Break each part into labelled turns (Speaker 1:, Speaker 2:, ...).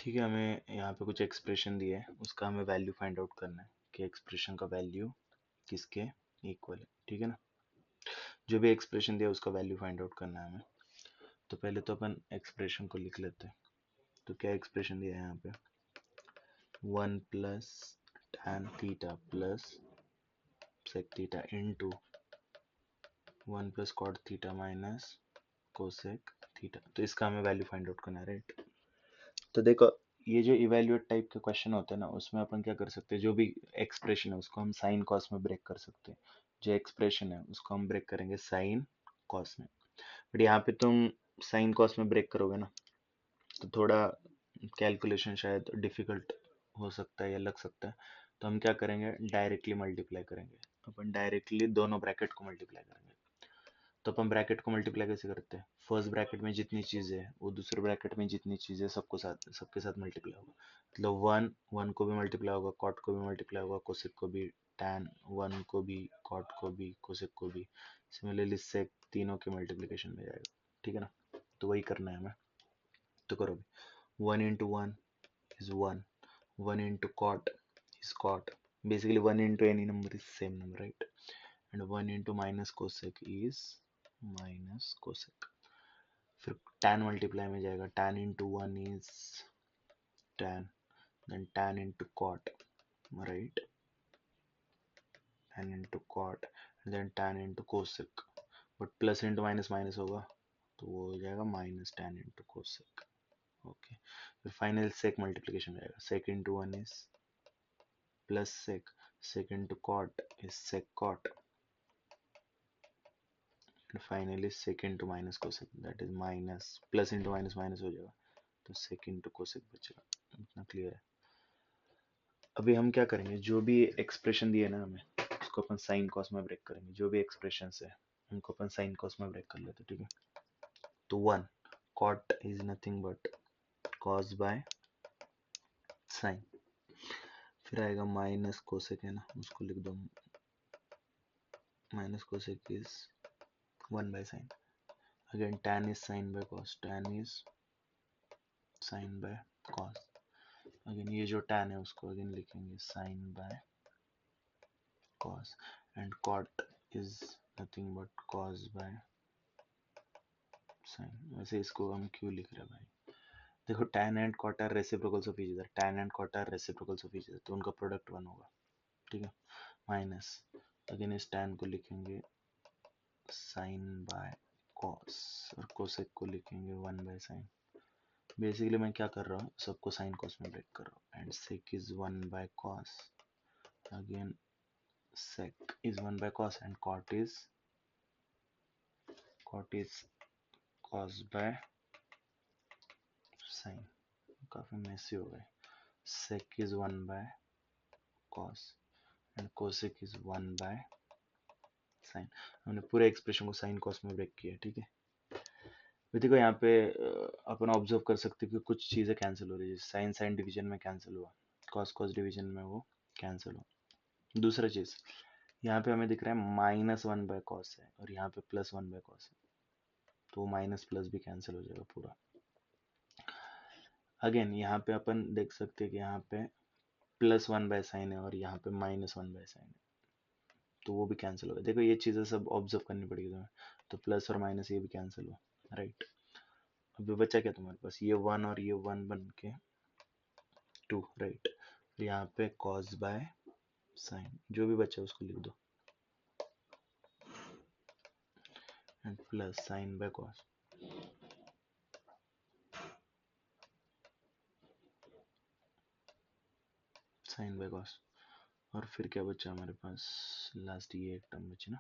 Speaker 1: ठीक है, हमें यहाँ पे कुछ एक्सप्रेशन दिए है, उसका हमें वैल्यू फाइंड आउट करना है कि एक्सप्रेशन का वैल्यू किसके इक्वल है। ठीक है ना, जो भी एक्सप्रेशन दिया उसका वैल्यू फाइंड आउट करना है हमें। तो पहले तो अपन एक्सप्रेशन को लिख लेते हैं। तो क्या एक्सप्रेशन दिया है यहाँ पे, 1 plus tan theta plus sec theta into 1 plus cot theta minus cosec theta. तो इसका हमें वैल्यू फाइंड आउट करना है, राइट। तो देखो, ये जो इवेल्युएट टाइप के क्वेश्चन होते हैं ना, उसमें अपन क्या कर सकते हैं, जो भी एक्सप्रेशन है उसको हम साइन कॉस में ब्रेक कर सकते हैं। जो एक्सप्रेशन है उसको हम ब्रेक करेंगे साइन कॉस में। बट यहाँ पे तुम साइन कॉस में ब्रेक करोगे ना, तो थोड़ा कैलकुलेशन शायद डिफिकल्ट हो सकता है या लग सकता है। तो हम क्या करेंगे, डायरेक्टली मल्टीप्लाई करेंगे। अपन डायरेक्टली दोनों ब्रैकेट को मल्टीप्लाई करेंगे। तो अपन ब्रैकेट को मल्टीप्लाई कैसे करते हैं, फर्स्ट ब्रैकेट में जितनी चीजें है वो दूसरे ब्रैकेट में जितनी चीजें सबके साथ मल्टीप्लाई होगा। मतलब वन वन को भी मल्टीप्लाई होगा, कॉट को भी मल्टीप्लाई होगा, कोसेक को भी, टैन वन को भी, कॉट को भी, कोसेक को भी, सिमिलरली सेक, तीनों के मल्टीप्लीकेशन में जाएगा। ठीक है ना, तो वही करना है हमें। तो करो भी, 1 into 1 is 1, 1 into cot is cot. Basically 1 into any number is same number, right? And 1 into minus cosec is minus cosec. फिर tan मल्टीप्लाई में जाएगा, tan into 1 is tan, then tan into cot, right? Tan into cot, and then tan into cosec. But plus into minus minus होगा तो वो हो जाएगा minus tan into cosec. Okay, फिर final सेक multiplication में जाएगा, sec into 1 is plus sec into cot is sec cot, and finally sec into minus cosec, that is minus plus into minus minus हो जाएगा तो sec into cosec बचेगा। इतना clear है। अभी हम क्या करेंगे, जो भी एक्सप्रेशन दिए ना हमें उसको अपन साइन कॉस में ब्रेक करेंगे। जो भी एक्सप्रेशन है उनको अपन साइन कॉस में ब्रेक कर लेते, ठीक है। तो 1 cot is nothing but cos by sine, फिर आएगा माइनस कोसेक, है ना, उसको लिख दो, minus cosec is 1 by sine. Again tan is sin by cos, tan is sin by cos। Again ये जो tan है उसको अगेन लिखेंगे sin by cos, and cot is nothing but cos by sin। वैसे इसको हम क्यों लिख रहे हैं भाई, देखो tan and cot are reciprocals of each other, tan and cot are reciprocals of each other, तो उनका प्रोडक्ट 1 होगा, ठीक है। माइनस, अगेन इस tan को लिखेंगे sin by cos, और cosec को लिखेंगे 1 by sin। बेसिकली मैं क्या कर रहा हूँ, सबको साइन कॉस में ब्रेक कर रहा हूँ। And sec is 1 by cos, again sec is 1 by cos, and cot is cos by sin। काफी मेसी हो गए। sec is 1 by cos and cosec is 1 by sin। हमने पूरे एक्सप्रेशन को साइन कॉस में ब्रेक किया, ठीक है। देखो यहाँ पे अपन ऑब्जर्व कर सकते हैं कि कुछ चीजें कैंसिल हो रही है, साइन साइन डिवीजन में कैंसिल हुआ, कॉस कॉस डिवीजन में वो कैंसिल हुआ। दूसरा चीज, यहाँ पे हमें दिख रहा है -1 बाय कॉस है और यहाँ पे +1 बाय कॉस है, तो माइनस प्लस भी कैंसिल हो जाएगा पूरा। अगेन यहाँ पे अपन देख सकते हैं कि यहाँ पे +1 बाय साइन है और यहाँ पे -1 बाय साइन है, तो वो भी कैंसिल हो गया। देखो ये चीजें सब ऑब्जर्व करनी पड़ेगी तुम्हें। तो प्लस और माइनस ये भी कैंसिल हुआ, राइट। अभी बचा क्या तुम्हारे पास, ये 1 और ये 1 बन के 2, राइट। यहाँ पे कॉस बाय साइन, जो भी बचा उसको लिख दो, and plus sine by cos, sine by cos. और फिर क्या बचा हमारे पास, लास्ट ये एक टर्म बची ना।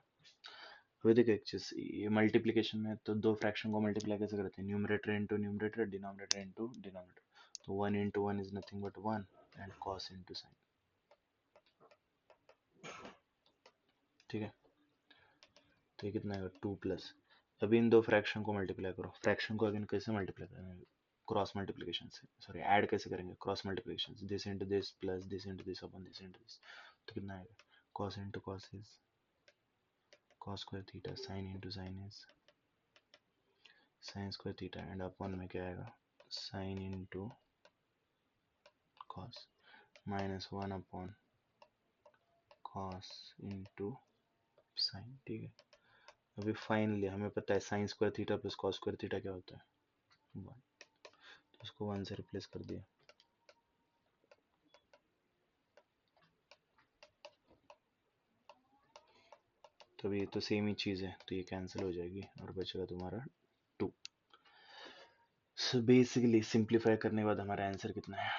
Speaker 1: अभी देखो एक चीज, ये मल्टीप्लिकेशन में तो दो फ्रैक्शन को मल्टीप्लाई कैसे करते हैं, numerator into numerator, denominator into denominator. तो 1 into 1 is nothing but 1 and cos into sin, ठीक है। तो ये कितना आएगा, 2 प्लस। अभी इन दो फ्रैक्शन को मल्टीप्लाई करो, फ्रैक्शन को अगेन कैसे मल्टीप्लाई करेंगे, क्रॉस मल्टीप्लिकेशन से, सॉरी ऐड कैसे करेंगे, क्रॉस मल्टीप्लिकेशन से, this into this plus this into this upon this into this. तो कितना आएगा, cos into cos is cos square theta, sin into sin is sin square theta, and upon में क्या आएगा, sin into cos -1 cos into sine. ठीक है, अभी finally हमें पता है sine square theta plus cos square theta क्या होता है 1, तो उसको 1 से रिप्लेस कर दिया। तो ये तो सेम ही चीज़ है, तो ये कैंसिल हो जाएगी और बचेगा तुम्हारा 2। सो बेसिकली सिंप्लीफाई करने के बाद हमारा आंसर कितना है